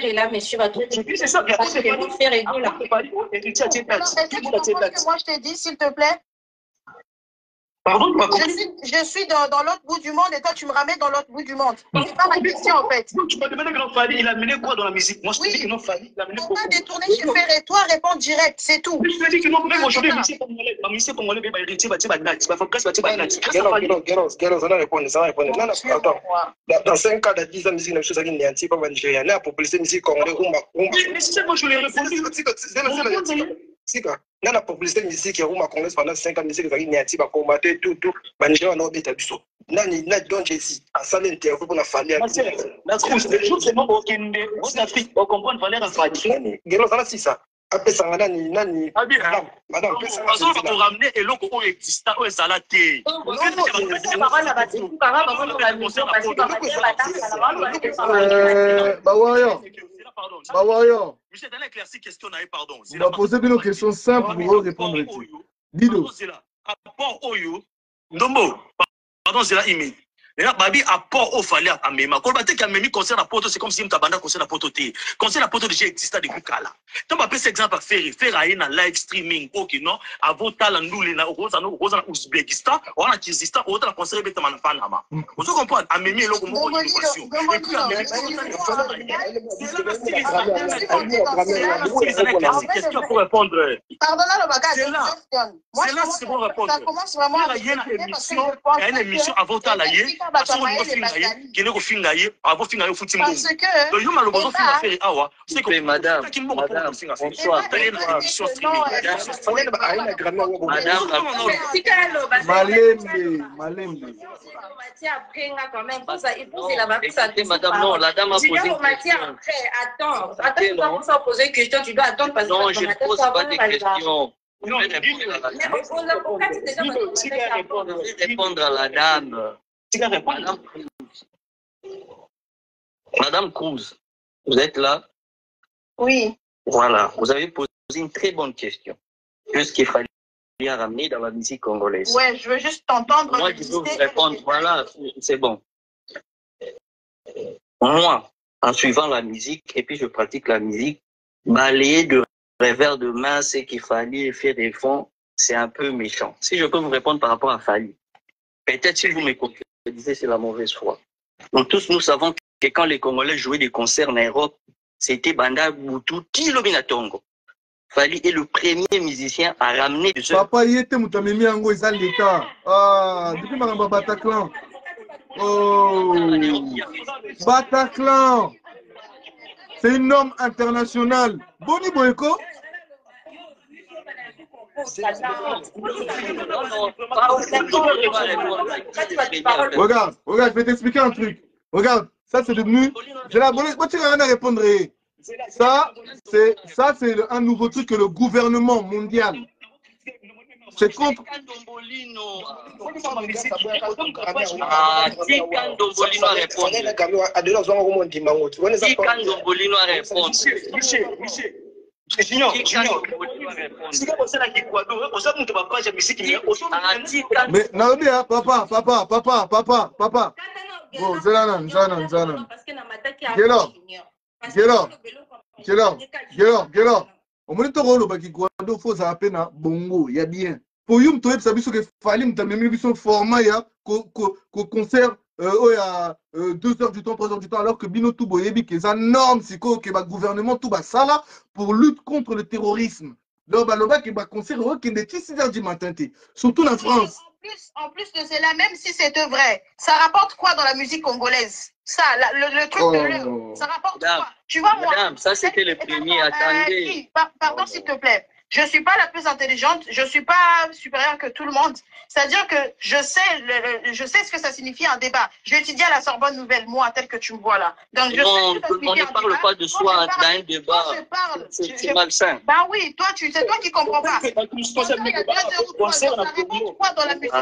est là, monsieur va tout. C'est ça, parce que mon frère est là. Alors, est-ce que tu comprends ce que moi je t'ai dit, s'il te plaît? Pardon, je suis dans l'autre bout du monde et toi tu me ramènes dans l'autre bout du monde. C'est pas ma question en fait. Tu m'as demandé grand Fally, il a mené quoi dans la musique? Moi je te dis que non, Fally, il a mené quoi? On a détourné chez Ferré, toi réponds direct, c'est tout. Je te dis que non, même aujourd'hui, la musique congolaise, il va hériter, il va battre, il va faire grâce, il va battre. Géros, ça va répondre, ça va répondre. Non, attends, dans 5 cas, dans 10 ans, musique, chose qui n'est anti, pas Nigeria, là, pour placer musique congolaise, mais c'est ça, moi je l'ai répondu. Dans la population musique qui a congolaise pendant 5 ans, musique qui n'est anti, va combattre tout, Nigeria, on a oublié ta biso. Donc, j'ai dit, à ça, l'interview pour la Fally. La trousse, les choses, c'est non, au Kende, en Afrique, on comprend, il fallait la Fally. Géros, ça va, c'est ça. Après ça, madame, madame, on va ramener et l'eau qui existe, où est salaté. Bawayo. Monsieur, dans l'éclaircie question, pardon. On va poser une question simple pour répondre. Dido. Apport Oyo. Ndombo. Pardon, c'est là, Imi. Là, Babi, apport au Fally à Mema. Quand on dit qu'il y a un concert à Poto, c'est comme si Mtabanda concert à Poto. Concert à Poto déjà existait depuis Kala. Donc, on peut cet exemple à faire un live streaming. Ok, non? À vos talents, nous, les Ouzbékistan, on a Kyrgyzstan, on a concert à Panama. Vous comprenez? À Memi, l'eau, comment on dit? Et puis, à Memi, c'est question pour répondre. Pardonnez le bagage. C'est là, c'est pour répondre. Ça commence vraiment à il y a une émission à vos talents. Parce que madame, bonsoir. Madame, non, la dame a posé une question. Attends, poser une question, tu dois attendre parce que non, je ne pose pas de questions. Je vais répondre à la dame. Madame Cruz, vous êtes là? Oui. Voilà, vous avez posé une très bonne question. Qu'est-ce qu'il fallait ramener dans la musique congolaise? Ouais, je veux juste t'entendre. Moi, je veux vous répondre. Voilà, c'est bon. Moi, en suivant la musique, et puis je pratique la musique, balayer de revers de main, c'est qu'il fallait faire des fonds, c'est un peu méchant. Si je peux vous répondre par rapport à Fally, peut-être si vous me contredisez, c'est la mauvaise foi. Donc tous nous savons que quand les Congolais jouaient des concerts en Europe, c'était Banda Boutou, Tilo Binatongo. Fally est le premier musicien à ramener de ce... Papa, il était Moutamemi Ango, ils ont l'État. Ah, depuis Maramba Bataclan. Oh, Bataclan. C'est une norme internationale. Boni Boyko. Regarde, je vais t'expliquer un truc. Regarde, ça c'est devenu. J'ai la bonne. Moi, tu n'as rien à répondre. Ça, c'est un nouveau truc que le gouvernement mondial. C'est contre. Mais Naomi, papa. Bon, Zelanan. Gelo. Au moins, tu as le baki Guado, faut ça peine à bongo, il y a bien. Pour you, tu as vu que Fally, tu as même son format, il y a concert. Il y a 2 heures du temps, 3 heures du temps, alors que Bino Toubo Yebi, qui est un norme, c'est que le gouvernement tout ça là pour lutte contre le terrorisme. Donc, le qui va concert qui est 6 heures du matin, surtout en France. En plus de cela, même si c'est vrai, ça rapporte quoi dans la musique congolaise? Ça, le truc de l'heure, ça rapporte quoi? Tu vois, moi. Madame, ça c'était le premier, attendez. Pardon, s'il te plaît. Je ne suis pas la plus intelligente, je ne suis pas supérieure que tout le monde. C'est-à-dire que je sais ce que ça signifie un débat. Je vais étudier à la Sorbonne Nouvelle, moi, tel que tu me vois là. Donc, on ne parle pas de soi dans un débat. C'est malsain. Bah oui, c'est toi qui ne comprends pas. Il y a 2 heures ou 3 heures, ça rapporte quoi dans la musique?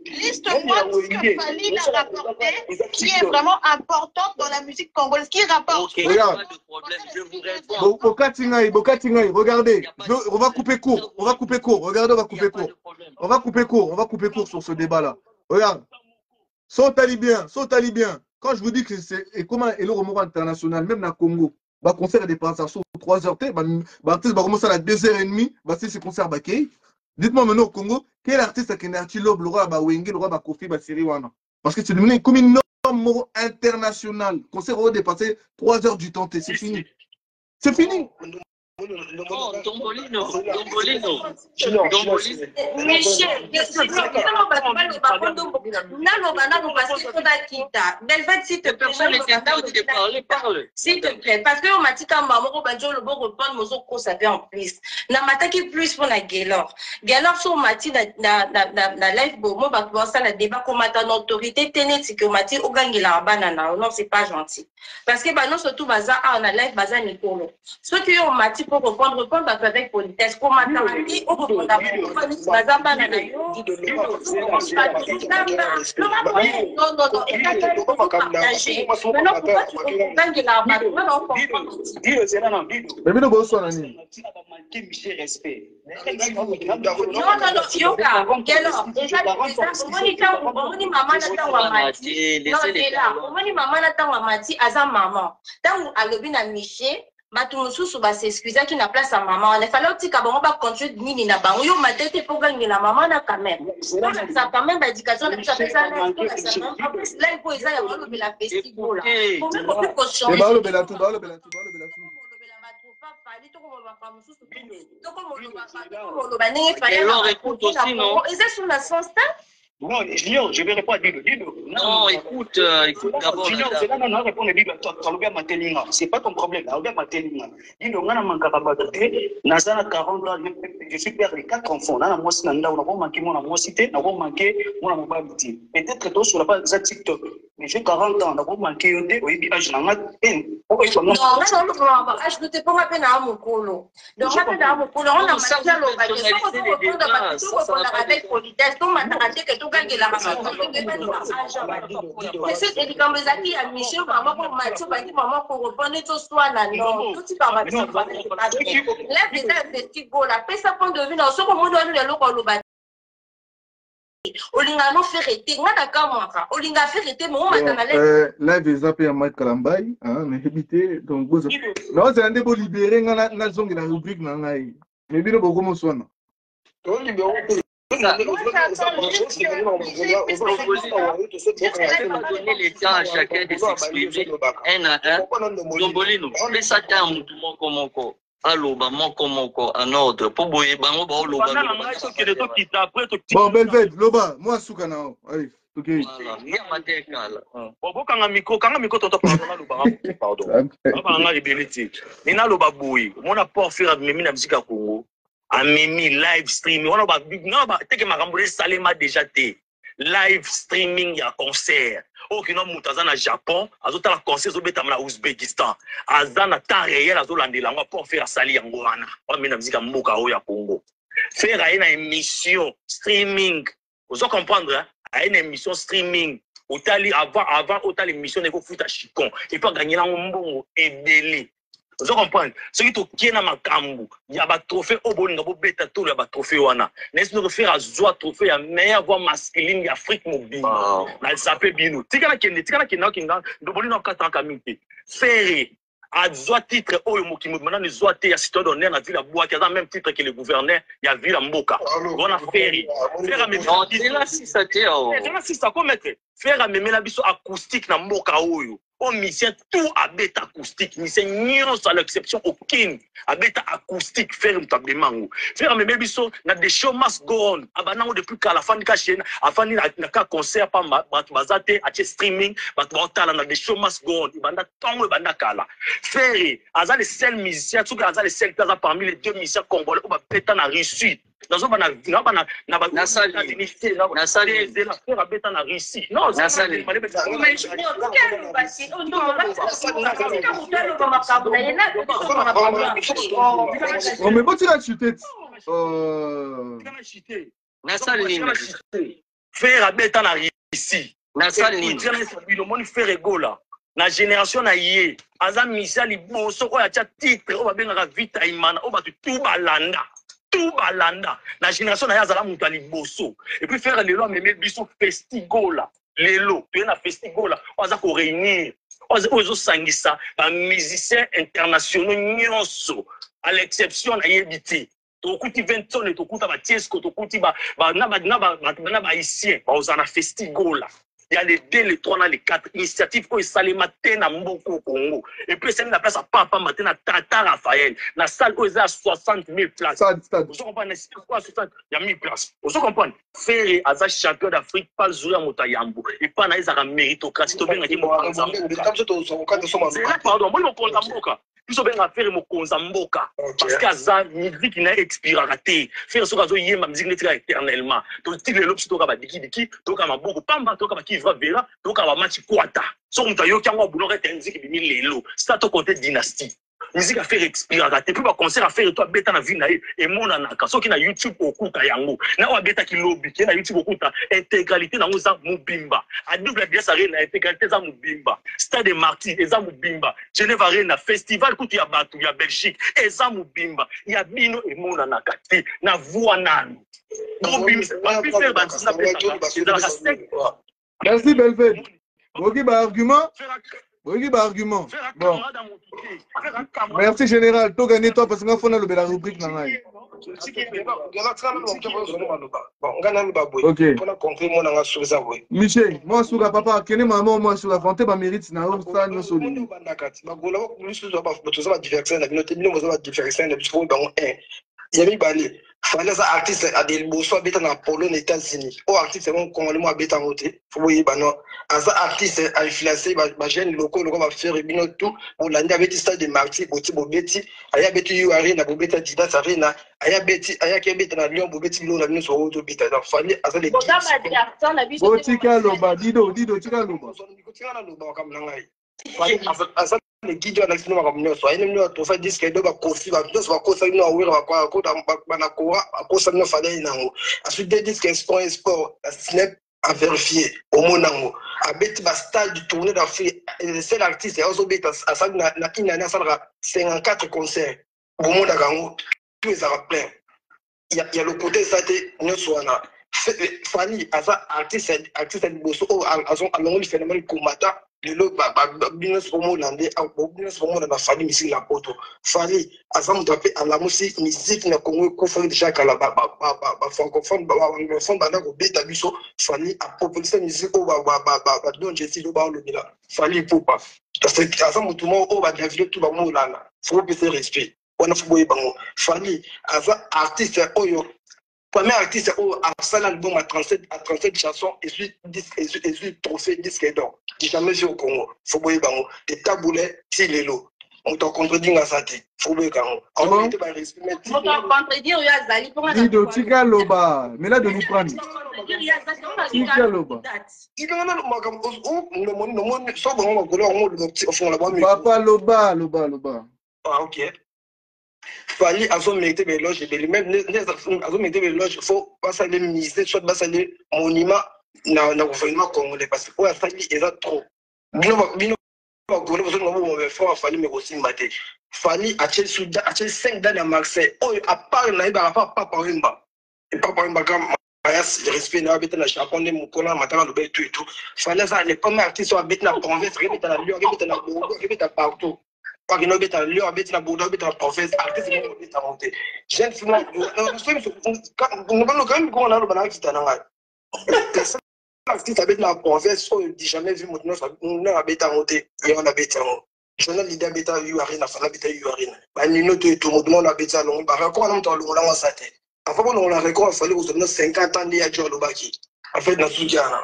Liste-moi tout ce que Fally a rapporté, qui est vraiment important dans la musique congolaise. Qui rapporte? Regarde. Pas de problème, je vous réponds. Bokatingaï, regardez. On va couper court. Regardez, on va couper court sur ce débat-là. Regarde. Sont talibien. quand je vous dis que c'est et comment et le remords international, même dans le Congo, bah concert des présentations 3 heures, bah artiste va commencer à 2h30, bah c'est concert bakay. Dites-moi maintenant au Congo, quel artiste qui est artiste le roi bah Wenge, le roi bah Kofi bah Siri wana. Parce que c'est devenu comme une norme internationale. Concert va dépasser 3 heures du temps, c'est fini. C'est fini. Non, Dombolino. Michel, Personne n'est interdit de parler, parle. s'il te plaît, parce que on m'a dit quand maman Banjo le bon reprendre mon autres courses en plus. Na mataki plus pour la Gaylor. Gaylor sur mati na live bon moi va commencer la débat comme ta autorité ténétique que mati au gang la banana. Non, c'est pas gentil. Parce que bah non surtout baza on a live baza Nicolo. Ce que on mati pour reprendre avec politesse comme ta dit au reprendre baza banana yo. Bato mususu ba s'excuser qui na place à maman. Il fallait aussi qu'abord on va continuer nini na bango yo matete pour gagner la maman na quand même. Ça quand même éducation de ça fait ça en plus là il faut ça y avoir le la festival là. Pour même pour que changer. Ba lo bela tout. Alors écoute aussi non. Et ça sur la sens Non, Junior, je vais répondre à Dido. Non, écoute d'abord. Junior, c'est là, non, répondre à Dido. C'est pas ton problème. Dido, on a manqué à battre. Nazana 40 ans, je suis père de 4 enfants. On a manqué mon cité, on a manqué mon mobilité. Peut-être que sur la page de TikTok. Mais j'ai 40 ans, on a manqué un peu, et je n'en ai pas. Non, je ne t'ai pas rappelé à mon colo. Donc, rappelé à mon colo, on a manqué à l'occasion. Avec politesse, on m'a raté que tout gagne la race. Mais c'est Elikambezaki à Michel, maman pour Mathieu, maman pour reprendre tout soit là. Non, tout par là, déjà, c'est go là. Pesa point de vue dans ce moment où on est là, on le Olinga no ferete, nga d'accord moi. Olinga ferete, mais on m'a dans là des appels à Mike Kalambay, hein, mais habité donc vous. Non, c'est un débat libéré, na zone la rubrique na ngai. Mais bien beaucoup mon soin. Donner le temps à chacun de s'exprimer un à un. Dombolino, fais ça tant moko. Aloba moko en ordre pour boyer bango ba loba. Bon Belved, loba, moi soukana. Allez, OK. Voilà, ya matekala. Kanga miko toto pardon. Banga libeliti. Nina loba boyi. Mona pour faire memi na musique Congo. Amemi live streaming. On va teke makambo salema déjà té. Live streaming ya concert. Okino mutaza na Japon, azota la concert zobeta na Ouzbékistan. Azana temps réel azolandela ngo pour faire sali yango wana. On mena musique mboka o ya Congo. Faire une émission streaming. Vous comprendre hein? Une émission streaming. Otali avant otali émission de foot à Chicon. Et pas gagner la mbongo ebele. Vous comprenez? Ce qui est dans ma cambo, il y a un trophée au bon niveau, il y a un trophée wana. N'est-ce pas faire un zoa trophée à meilleure voix masculine d'Afrique mobile. Elle s'appelle Bino. Tika kinga, dobolino 4 ans kamite. Faire un zoa titre au yomoki maintenant les zoa te ya citoyen d'honneur na ville à Bois qui a le même titre que le gouverneur, il y a ville à Mboka. On a ferry. Faire Non, c'est là si ça tient. C'est là si ça peut mettre. Faire un mémé la biso acoustique na Mboka oyo. On mission tout à bêta acoustique, mission nions à l'exception aucune à bêta acoustique faire un table de mango. Faire mes biso na des show must go on. Abana depuis qu'à la fin de chaîne, à fin de na concert pas bazate à streaming, batala na des show must go on. Ibanda tongo ibanda kala. Faire aza les seuls musiciens, tout aza les seuls plaza parmi les 2 musiciens congolais où ba bêta na réussite. Dans un na Nasali la faire à bêta na Russie. Non, Nasali. On met pas la chuter. Nasali. Faire à bêta na Russie. Nasali. Le monde fait rigola. La génération na yé. Azam Michel Liboso, oya tia titre, oba benga vita imana, oba tout balanda. Tout balanda. La génération na yazala muta Liboso. Et puis faire les lois, mais biso festigo là. lelo tu es na festival on va ko réunir ozo sangisa ba musiciens internationaux nyonso à l'exception na yebiti tokuti 20 tonnes tokuta ba tiesco tokuti ba haïtien ba ozana festival. Il y a les 2, les 3, les 4 initiatives qui sont les matins à Mboko Congo. Et puis, c'est la place à Papa Matin à Tata Raphaël. La salle où il y a 60 000 places. Vous comprenez? Il y a 1000 places. Vous comprenez? Ferré, Aza champion d'Afrique, pas le Zoula Moutayambo. Et pas naïs à la méritocratie. Pardon, moi, je ne ils ont bien faire mon konzamboka parce que ça musique n'a expiré raté faire ce que yé ma musique n'est éternellement donc si les lobes toka ba diki toka ma boko pamba toka ba kivra vera toka ba match kwata so mutayo kyango boulot rete musique bimi lelo ça to côté dynastie musique à faire expirer raté puis ba concert à faire toi beta na vie na et mona naka so ki na YouTube okuta yango na wa beta ki lobby ki na YouTube okuta intégralité na ngoza mubimba a double bien ça na intégralité za mubimba Stade des Martyrs eza mubimba Genève Arena festival kuti ya batu ya Belgique eza mubimba ya bino e mona naka te na voix nanu mubimba ba pi faire ba na pesa. Merci Belfed. Bogi ba argument. Oui, bah argument. Bon. Merci général. Tu gagnes toi parce qu'on a fait la rubrique. Ok. Michel, moi sur la papa, quel est maman, moi sur la vente, ma mérite, na ça nous solide. Fallait ça artiste à des bossos habitant en Pologne, États-Unis. Ou artiste c'est congolais habitant en côté. Faut voir bano. As artiste à influencer ma jeune locaux va faire bino tout. On l'a dit avec stade de Marty, Bobeti, aya beti URI na Bobeta Dida Arena, aya beti aya kebeta na Lyon Bobeti lo na bino so auto beta. Donc fallait as les Botika loba dido tika loba. Tika loba comme nangai. Fallait les guides à l'extérieur comme nous, soit nous tu fais disque de Kofi, nous soit cosa nous ouvrir quoi banakoa à cause nous fallait nango. Ensuite des disques sport, la snap à vérifier au monango. À bête ba stade du tournée d'Afrique, c'est l'artiste et aussi bête à ça na inana ça 54 concerts. Au monango, tous les plein. Il y a le côté ça nous soit na Fanny à ça artiste bosso à longue phénomène combattant le business promo landé au business promo dans la famille ici la poto fallait azam tapé à la musique na Congo ko fait déjà kala francophone fond bana ko beta biso fallait à population musique au donc je suis au le là fallait pour pas parce que azam tout monde au ba développer tout ba mo là faut baisser respect on a faut bango fallait azam artiste oyo premier artiste a fait l'album à 37 chansons et puis 10 trophées disque d'or. J'ai jamais vu au Congo. Faut boire bango. Des taboulets, si l'élo. On t'a contredit à ça. Faut boire bango. On t'a contredit au Yazali pour la. Dido tika loba. Mais là de nous prendre. Tika loba. Papa loba. Ah ok. Fallait avoir mérité des loges et même avoir mérité des loges faut passer les ministères soit passer les monuments dans le gouvernement congolais parce que pour ça il est trop bino congolais besoin de faire fallait mais aussi mater fallait acheter souda acheter 5 dans à Marseille oh à part na iba pas parimba et pas parimba comme je respect na bête na japonais mukona matanga do tout et tout fallait ça les premiers artistes sont habitent na province habitent na Lyon habitent na Bourgogne habitent partout. Pas que nous habitons à Lyon, habitons à Bordeaux, habitons à Province, artistes qui habitent à monter. Jeune fille, nous sommes quand même qu'on a le banal qui est en arrière. L'artiste habite dans la province, on ne dit jamais vu maintenant, nous habitons à monter, et on habite à monter. Je n'ai l'idée d'habiter à Uarina, il habite à Uarina. Nous tout le monde habite à Londres, par contre, on a dans le monde en saté. Avant qu'on a record, il fallait vous donner 50 ans d'il John Lobaki. En fait, dans Soudiana.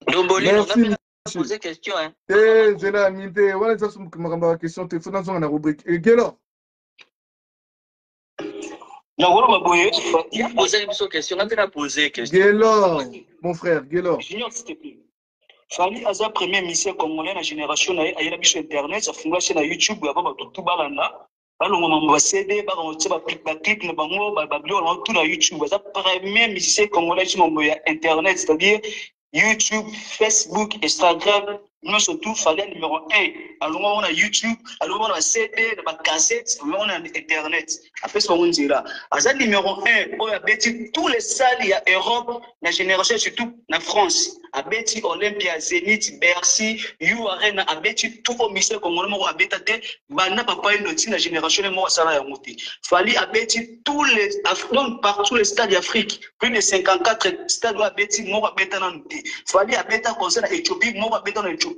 Merci. Poser question hein. C'est là mité voilà ça c'est ma question tu faut dans la rubrique et Gelo. Non voilà boye. Il a posé une question, on a posé question. Gelo mon frère Gelo. Junior s'il te plaît. Fali aza premier ministre congolais na génération na ayela biso internet ça fungula chaîne YouTube aba tout balanda. Balongo mamba CD ba clip na bango ba bio na tout na YouTube aza premier ministre congolais sur mon internet c'est-à-dire YouTube, Facebook, Instagram, Nous surtout, fallait numéro 1. Alors, on a YouTube, alors on a CD, on a cassette, on a Internet. Après, ce qu'on dira. À numéro 1, on a bêti tous les salles, il y a Europe, la génération, surtout la France. A bêti Olympia, Zénith, Bercy, You Arena, a bêti tout au ministère comme on a bêté, Bana Papa et Noti, la génération, moi, ça va monter. Fallait a bêti tous les, donc partout les stades d'Afrique, plus de 54 stades à bêti, moi, à bêta dans le fallait a bêta concert à Éthiopie, moi, à bêta dans l'Éthiopie.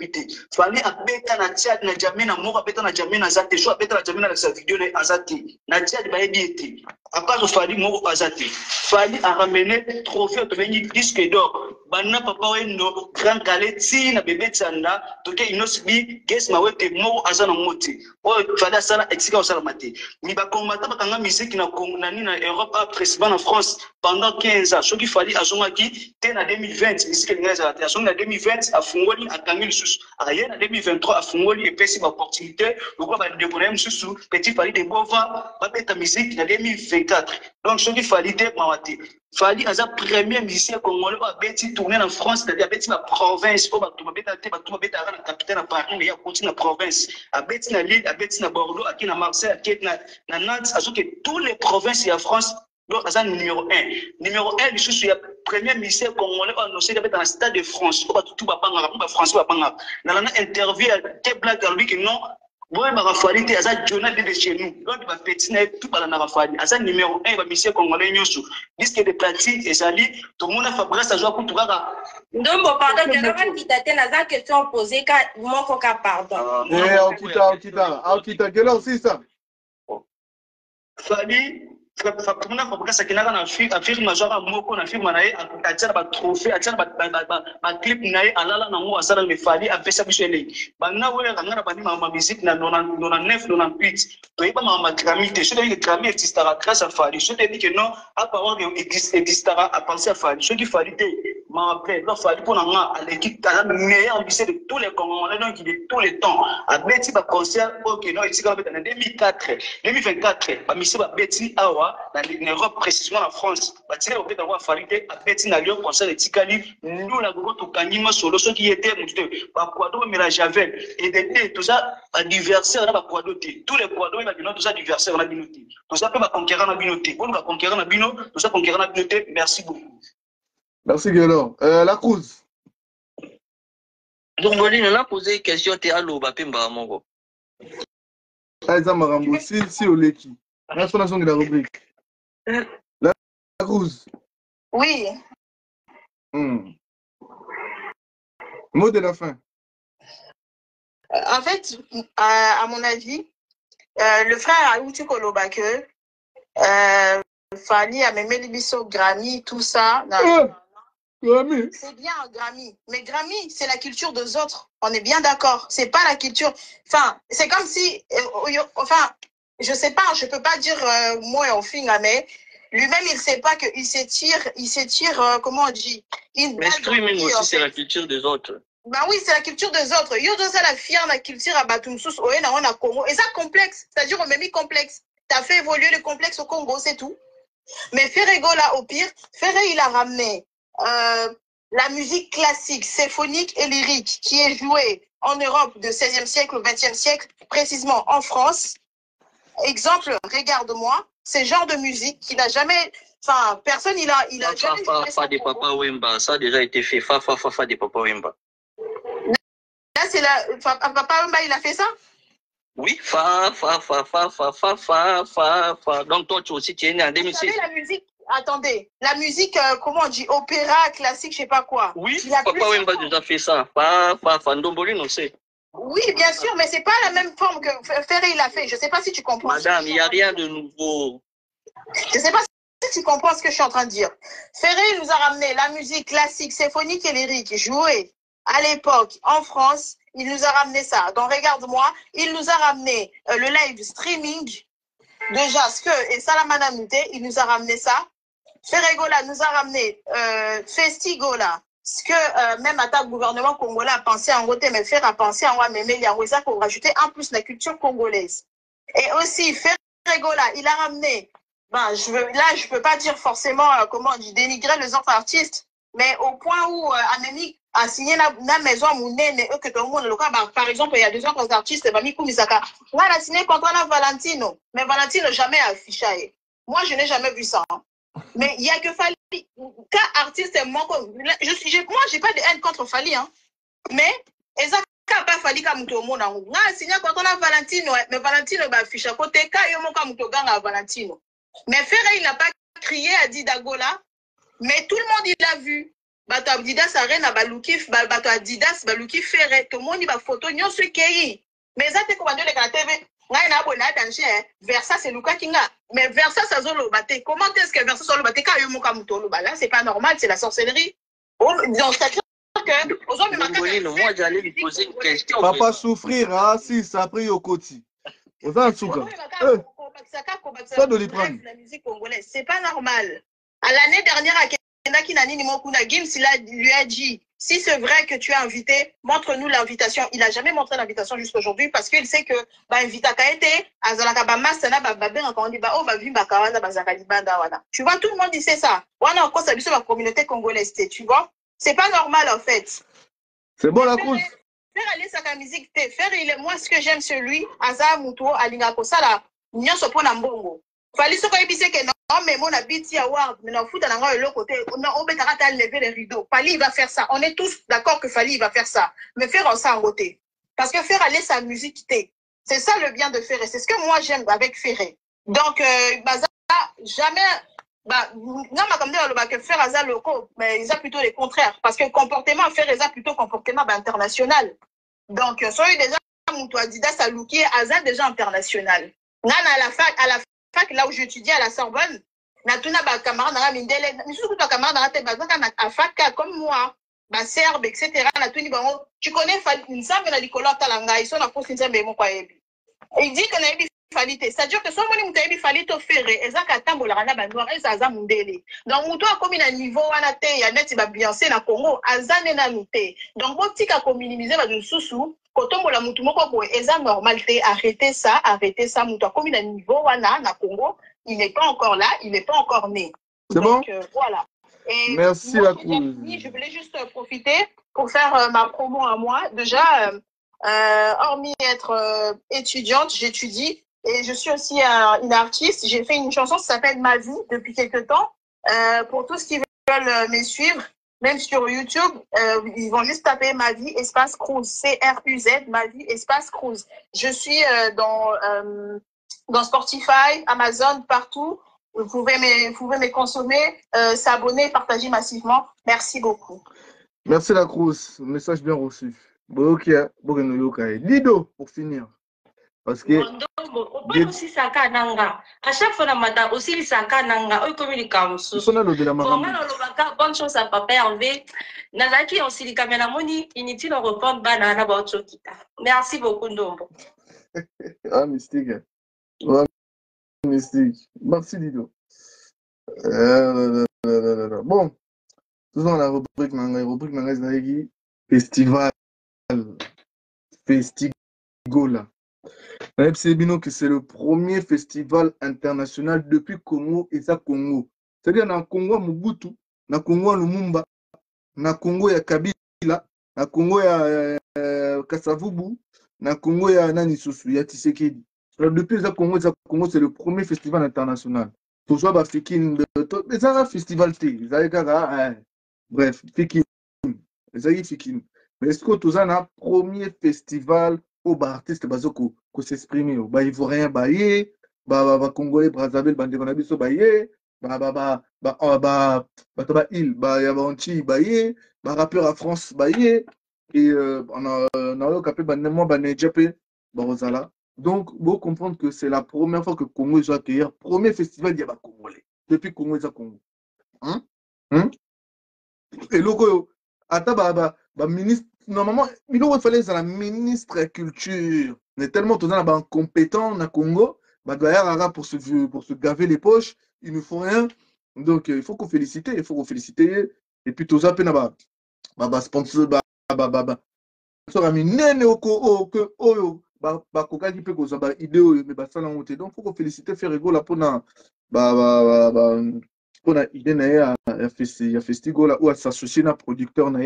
Fallait à bêta na Tchad, na Djamena, moi, à bêta na Djamena, Zate, soit bêta na Djamena, sa vidéo, na Azate, na Tchad, bah, été. À part le fallait, moi, à Azate. Fallait à ramener trophée, de venir disque d'or. Bana papa no grand galeti na bébé tsanda toke inosbi guess mawete mo azana moti o fada sala exika osala mate mi ba combattant bakanga musique na nani na Europe président en France pendant 15 ans soki fali azonga ki te na 2020 musique ngeza te azonga na 2020 afungoli akangi lisusu aye na 2023 afungoli epesi ba opportunité lokwa ba déponer mususu petit fali de bova ba beta musique na 2024 donc soki fali te mawate fali aza premier musicien congolais ba beti tourner en France, c'est-à-dire à Betty la province, au Batubabeta, la capitale à Paris, mais il y a continué la province, à Betty la Lille, à Betty la Bordeaux, à qui na Marseille, à qui na Nantes, à ce que toutes les provinces et la France, donc c'est numéro 1. Numéro 1, il y a le premier ministère congolais annoncé dans le stade de France, au Batutu Babanga, au France Babanga. Dans l'interview, il y a blague à lui que non. Bon, ma rafale, c'est un journal de chez nous. Donc, il va pétiner tout par la rafale. C'est un numéro 1, il va misser congolais Nyosu. Disque de platine, et ça dit, tout le monde a fait ça joue pour tout le monde. Donc, pardon, je vais vous dire, la question posée, mon coca, pardon. Aokita, quelle heure c'est ça? Fali. Famuna kwa sakina na afiri majora moko na firma na ye atia ba trophée atia ba clip na ye alala na ngo asala me fali apesa biso ele bana wele ngana bani ma musique na 99 98 to iba ma Grammy te so de Grammy existera grâce à Fali so te dit que non à parole existera à penser à Fali so qui Fali te ma appelé là Fali pour nga à l'équipe la meilleure musicien de tous les Congolais donc il est tous les temps à beti ba concert OK non ici en 2004 2024 ba musicien ba beti awa dans l'Europe, précisément en France, il a d'avoir fallu à Betty Nalio, concert de Tikali, nous la gros Kanima solo, ceux qui étaient, Bakwado, mais la Javel, et d'été, tout ça, adversaire, on a Bakwado, tous les Kwado, il a dit non, tout ça, adversaire, on a binoté. Tout ça, peut conquérir la binoté. Bon, on va conquérir la bino, tout ça, conquérir la binoté. Merci beaucoup. Merci, Guélo. La Cruz. Donc, on a posé une question, tu es à l'eau, Bapimba, Mongo. Aïza Marambo, si Oleki. La nation de la rubrique. La Cruz. Oui. Mot de la fin. En fait, à mon avis, le frère Aouti Kolobake, Fali a même Libiso, Grammy, tout ça. Grammy. C'est bien Grammy. Mais Grammy, c'est la culture des autres. On est bien d'accord. C'est pas la culture. Enfin, c'est comme si. Enfin, je sais pas, je peux pas dire moi en fin, mais lui-même, il sait pas qu'il s'étire, comment on dit. Mais streaming aussi, c'est la culture des autres. Ben oui, c'est la culture des autres. Yo doit ça la fière la culture à Batumsous, on a Congo. Et ça complexe, c'est-à-dire on m'a mis complexe. T'as fait évoluer le complexe au Congo, c'est tout. Mais Ferrego là, au pire, Ferré il a ramené la musique classique, symphonique et lyrique qui est jouée en Europe de 16e siècle au 20e siècle, précisément en France. Exemple, regarde-moi, c'est le genre de musique qu'il n'a jamais. Enfin, personne, il a jamais. Fa des Papa Wemba, ça a déjà été fait. Fa des Papa Wemba. Là, c'est la. Papa Wemba, il a fait ça? Oui, fa. Donc, toi, tu aussi, tu es né en 2006. Vous savez, la musique. Attendez, la musique, comment on dit, opéra, classique, je sais pas quoi. Oui, Papa Wemba a déjà fait ça. Fa, Ndomboli, on sait. Oui, bien sûr, mais c'est pas la même forme que Ferré il a fait. Je sais pas si tu comprends. Madame, il n'y a rien de nouveau. Je sais pas si tu comprends ce que je suis en train de dire. Ferré nous a ramené la musique classique, symphonique et lyrique jouée à l'époque en France. Il nous a ramené ça. Donc regarde-moi, il nous a ramené le live streaming. Déjà, ce que et Salamana Muté, il nous a ramené ça. Ferregola nous a ramené Festigola. Ce que même à ta gouvernement congolais a pensé en côté, mais faire à penser en ouais, mais il y a ça pour rajouter en plus la culture congolaise. Et aussi, Ferregola, il a ramené, ben, je peux pas dire forcément, comment on dit, dénigrer les autres artistes, Mais au point où Anemi a signé la maison à Mounene, que tout le monde, par exemple, il y a des autres artistes, Bamikou Misaka, on a signé contre la Valentino, mais Valentino jamais affiché. Moi, je n'ai jamais vu ça. Hein. Mais il y a que Fali, quand artiste, moi, j'ai pas de haine contre Fali, hein. Mais, Ezaka n'a pas Fali comme tout le monde. On a signé contre la Valentino, mais Valentino va afficher à côté, quand il y a un gang à Valentino. Mais Ferre, il n'a pas crié à Didagola. Mais tout le monde, il l'a vu. Bato Adidas arena balukif bato Adidas balukif ferre tout le monde il va photo nyo ce qui mais ça te comment dire la TV ngai na bona danger Versa c'est Luka Kinga mais Versa ça zolo baté comment est-ce que Versa solo baté ka yo mo kamutolo là c'est pas normal c'est la sorcellerie donc c'est que aux hommes moi j'allais lui poser une question papa souffrir ah si ça a pris au côté aux en souka ça de les prendre la musique congolaise c'est pas normal à l'année dernière à Gims lui a dit si c'est vrai que tu es invité, montre-nous l'invitation. Il n'a jamais montré l'invitation jusqu'à aujourd'hui parce qu'il sait que tu vois, tout le monde dit c'est ça. La communauté congolaise, tu vois. C'est pas normal en fait. C'est bon la course. Faire aller sa musique, faire moi ce que j'aime sur lui, Aza Muto, Alinga Kosala, Nyon Sopo Nambongo. Fallait se dire que non, mais mon habit award, mais non, fout dans l'autre côté, on va lever les rideaux. Fali va faire ça. On est tous d'accord que Fali va faire ça. Mais faire ça en côté. Parce que faire aller sa musique, c'est ça le bien de Ferré. C'est ce que moi j'aime avec Ferré. Donc, jamais, non, mais comme dire, que faire ça locaux, mais ils ont plutôt les contraires. Parce que le comportement, faire ça plutôt comportement international. Donc, soyez déjà, Moutou Adidas a looké, Azad déjà international. Non, à la fac, là où j'étudiais à la Sorbonne, natuna ba camarade na mindele, surtout ba camarade na te bazaka à fac comme moi, ba serbe etc. natuni bango, tu connais Nzambe na likolo talanga, ils sont na poste Nzambe mo kwa yebi. Il dit que na yebi falite, c'est-à-dire que soit moni muta yebi falite ofere, ezaka tambola na ba noir ezaza mundele. Donc muto a comme na niveau wana te ya net ba Beyoncé na Congo, azane na mité. Donc botika ko minimiser ba de sousou. Kotombola mutu moko boye eza normalité arrêtez ça mutu a comme na niveau wana na Congo il n'est pas encore là il n'est pas encore né c'est bon voilà et merci moi, la cour je voulais juste profiter pour faire ma promo à moi déjà hormis être étudiante j'étudie et je suis aussi une artiste j'ai fait une chanson qui s'appelle Ma vie depuis quelque temps pour tous qui veulent me suivre. Même sur YouTube, ils vont juste taper Ma vie espace Cruz, C-R-U-Z, Ma vie espace Cruz. Je suis dans Spotify, Amazon, partout. Vous pouvez me consommer, s'abonner, partager massivement. Merci beaucoup. Merci la Cruz, message bien reçu. Lido, pour finir. Parce que aussi saka nanga à chaque fois na mata aussi saka nanga o communique comme ça bonne chose à papa Hervé nazaki on silika mena moni inutile de répondre bana na ba chokita merci beaucoup Ndombo ah mystique merci Lido bon toujours la rubrique nanga ezalaki festigola. Que c'est le premier festival international depuis Congo et ça Congo. C'est-à-dire dans Congo Mobutu, dans Congo Lumumba, dans Congo ya Kabila, dans Congo ya Kasavubu, dans Congo ya Nani Sousou, ya Tshisekedi. Alors depuis ça Congo c'est le premier festival international. Tout ça Fikin, mais ça un festival T, bref, Fikin, Fikin. Mais est-ce que tout ça un premier festival au artiste bazoko ko s'exprimer ba ivoirien ba yé ba congolais Brazzaville bande na biso ba yé ba il ba ya banchi ba yé ba rappeur à France ba yé et on a capé bandement ba Nedjapé ba Rosala donc vous comprendre que c'est la première fois que Congo soit accueillir premier festival il y a ba congolais depuis Congo et Congo et logo ata ba ministre normalement, il fallait la ministre culture. On est tellement compétent na Congo, pour se gaver les poches, il ne faut rien. Donc il faut qu'on félicite, Et puis tout ça, sponsor, donc il faut qu'on félicite, faire rigolo pour pour la idée na ya festival là ou s'associer na producteur na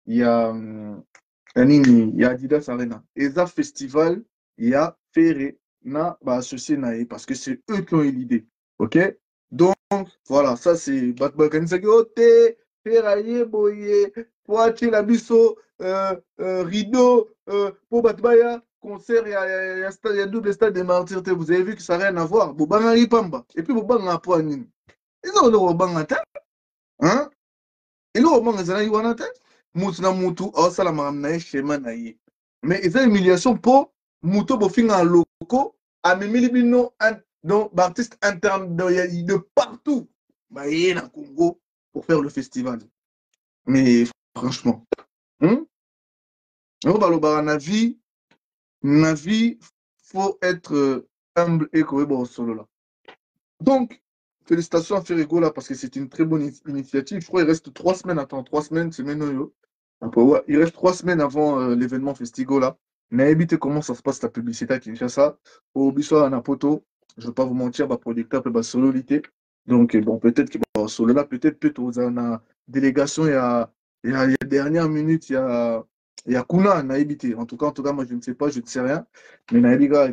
ya nini ya Adidas Arena. Et ça festival il y a Ferré na ba associé na parce que c'est eux qui ont eu l'idée. OK? Donc voilà, ça c'est Batman Kanisaki Ote, Ferraillé Boye, Poitiers la biso rideau pour Batbaya concert, il y a double stade des martyrs. Vous avez vu que ça n'a rien à voir. Bobanga Ipamba. Et puis Bobanga a poigné. Ils ont le Bobanga tête. Hein? Et le Bobanga Zana Iwana tête. Moutuna Moutou, Osala Maramnae, Shema Naye. Mais ils ont une humiliation pour Mouto Bofinga Loko, à Mimilibino, donc artistes internes de partout. Bah, il est dans Congo pour faire le festival. Mais franchement, on va le vie. Navi, faut être humble et bon solo là. Donc, félicitations à Ferrigo là parce que c'est une très bonne initiative. Je crois qu'il reste 3 semaines, attends, 3 semaines, c'est maintenant. Ouais, il reste 3 semaines avant l'événement Festigo là. N'hésitez comment ça se passe la publicité à Kinshasa. Au Bissau à Napoto, je ne vais pas vous mentir, ma producteur peut sololité. Donc, bon, peut-être que solo là, peut-être vous avez une délégation, il y a dernière minute, il y a Kuna, Naïbité. En tout cas, moi, je ne sais pas, je ne sais rien. Mais Naïbiga,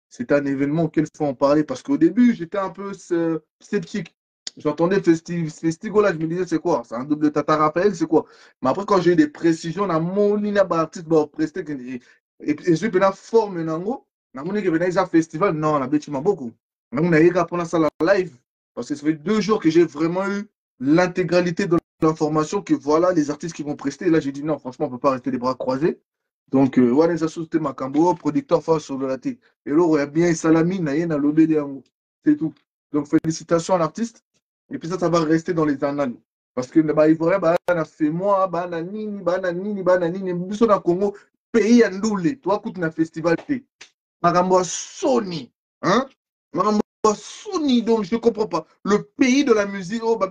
c'est un événement auquel il faut en parler. Parce qu'au début, j'étais un peu sceptique. J'entendais Festigo là, je me disais, c'est quoi? C'est un double Tata Raphaël, c'est quoi? Mais après, quand j'ai eu des précisions, on a mon artiste, presté, et je suis venu forme, un festival, non, la bête, m'a beaucoup. On a eu qu'à prendre ça en live. Parce que ça fait 2 jours que j'ai vraiment eu l'intégralité de l'information que voilà les artistes qui vont prester. Et là, j'ai dit non, franchement, on ne peut pas rester les bras croisés. Donc, voilà les associés Macambo, producteur face sur le laté. Et là, il y a bien Salami, Nayen, à l'obédé. C'est tout. Donc, félicitations à l'artiste. Et puis ça va rester dans les annales. Parce que bah, Ivoirien, bah, on a fait moi, bah, nini, Congo, pays à Ndoulé. Toi, écoute, un festival, Magambo Sony. Hein? Magambo Sony, donc je ne comprends pas. Le pays de la musique, oh, bah,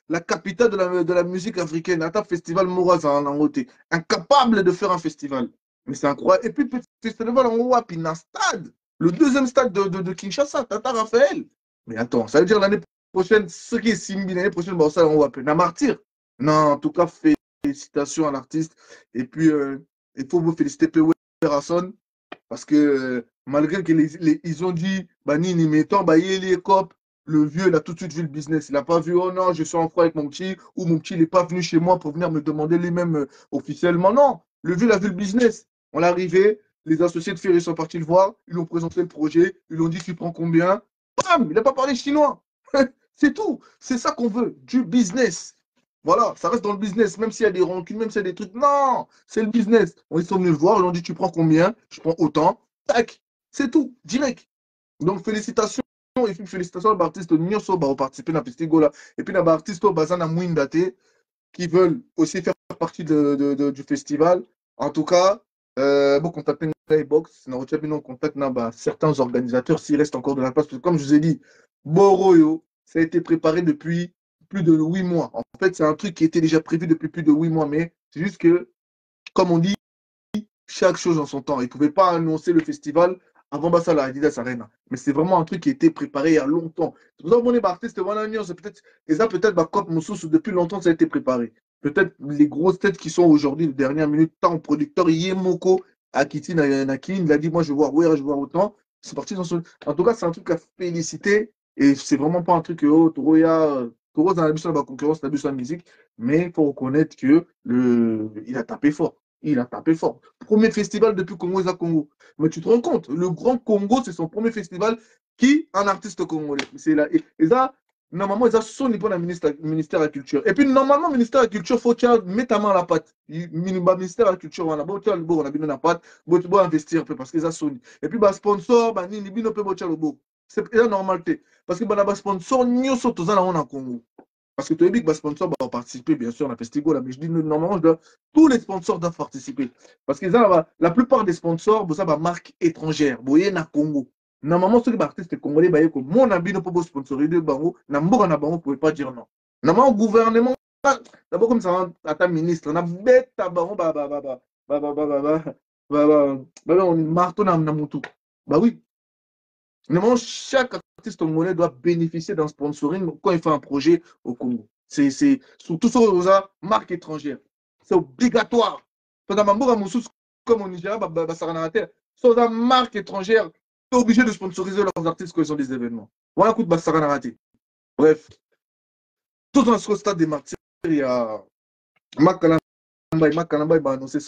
la capitale de la musique africaine, un festival Moraz en Angoté. Incapable de faire un festival. Mais c'est incroyable. Et puis, petit festival en Wapi, un stade. Le 2e stade de Kinshasa, Tata Raphaël. Mais attends, ça veut dire l'année prochaine, ce qui est Simbi, l'année prochaine, bon, ça, on va appeler un martyr. Non, en tout cas, félicitations à l'artiste. Et puis, il faut vous féliciter, P.W. Rasson, parce que malgré qu'ils ont dit, bah, Nini, mettons, bah, il est cop, le vieux, il a tout de suite vu le business. Il n'a pas vu, oh non, je suis en froid avec mon petit, ou mon petit, il n'est pas venu chez moi pour venir me demander lui-même officiellement. Non, le vieux, il a vu le business. On est arrivé, les associés de Ferry sont partis le voir, ils lui ont présenté le projet, ils lui ont dit, tu prends combien? Bam, il n'a pas parlé chinois. C'est tout. C'est ça qu'on veut, du business. Voilà, ça reste dans le business, même s'il y a des rancunes, même s'il y a des trucs. Non, c'est le business. Ils sont venus le voir, ils ont dit tu prends combien? Je prends autant. Tac, c'est tout, direct. Donc félicitations, et puis félicitations aux artistes Nyonso qui ont participé à ce festival là. Et puis les artistes Bazana Mouindate qui veulent aussi faire partie du festival. En tout cas, bon, contactez Box, on contacte certains organisateurs s'il reste encore de la place. Parce que comme je vous ai dit, Boroyo, ça a été préparé depuis plus de 8 mois. En fait, c'est un truc qui était déjà prévu depuis plus de 8 mois, mais c'est juste que, comme on dit, chaque chose en son temps. Ils ne pouvaient pas annoncer le festival avant ça la Adidas Arena. Mais c'est vraiment un truc qui a été préparé il y a longtemps. C'est pour ça que mon artiste, peut-être, depuis longtemps, ça a été préparé. Peut-être les grosses têtes qui sont aujourd'hui, de dernière minute, tant producteur, Yemoko, Akiti Nakin, il a dit, moi, je veux voir je veux voir autant. C'est parti dans son... En tout cas, c'est un truc à féliciter. Et c'est vraiment pas un truc que, oh, Toroya, Toro dans la concurrence, la musique. Mais il faut reconnaître que il a tapé fort. Il a tapé fort. Premier festival depuis Congo à Congo. Mais tu te rends compte, le Grand Congo, c'est son premier festival qui un artiste congolais. C'est là. Et ça, normalement, ils ont son niveau dans le ministère de la Culture. Et puis, normalement, le ministère de la Culture, il faut mettre ta main à la pâte. Le ministère de la Culture, on a mis la pâte, il faut investir parce qu'ils ont son. Et puis, le sponsor, il peut c'est la normalité. Parce que les sponsors, nous sommes tous en Congo. Parce que tu as dit que les sponsors vont participer, bien sûr, à la festival. Mais je dis, normalement, tous les sponsors doivent participer. Parce que la plupart des sponsors, ça va marque étrangère. Vous voyez, na Congo. Normalement, ceux qui sont artistes congolais, mon habit ne peut pas sponsoriser Bango. Namboka na Bango ne pouvait pas dire non. Normalement, le gouvernement, d'abord comme ça, à ta ministre, on a bête à Bango, on marteau na Moutou. Bah oui. Normalement, chaque artiste congolais doit bénéficier d'un sponsoring quand il fait un projet au Congo. C'est surtout sur la marque étrangère. C'est obligatoire. Comme au Nigeria, sur la marque étrangère, tu es obligé de sponsoriser leurs artistes quand ils ont des événements. Voilà, coup de bref, tout dans ce stade des martyrs, il y a Makalamba, il va annoncer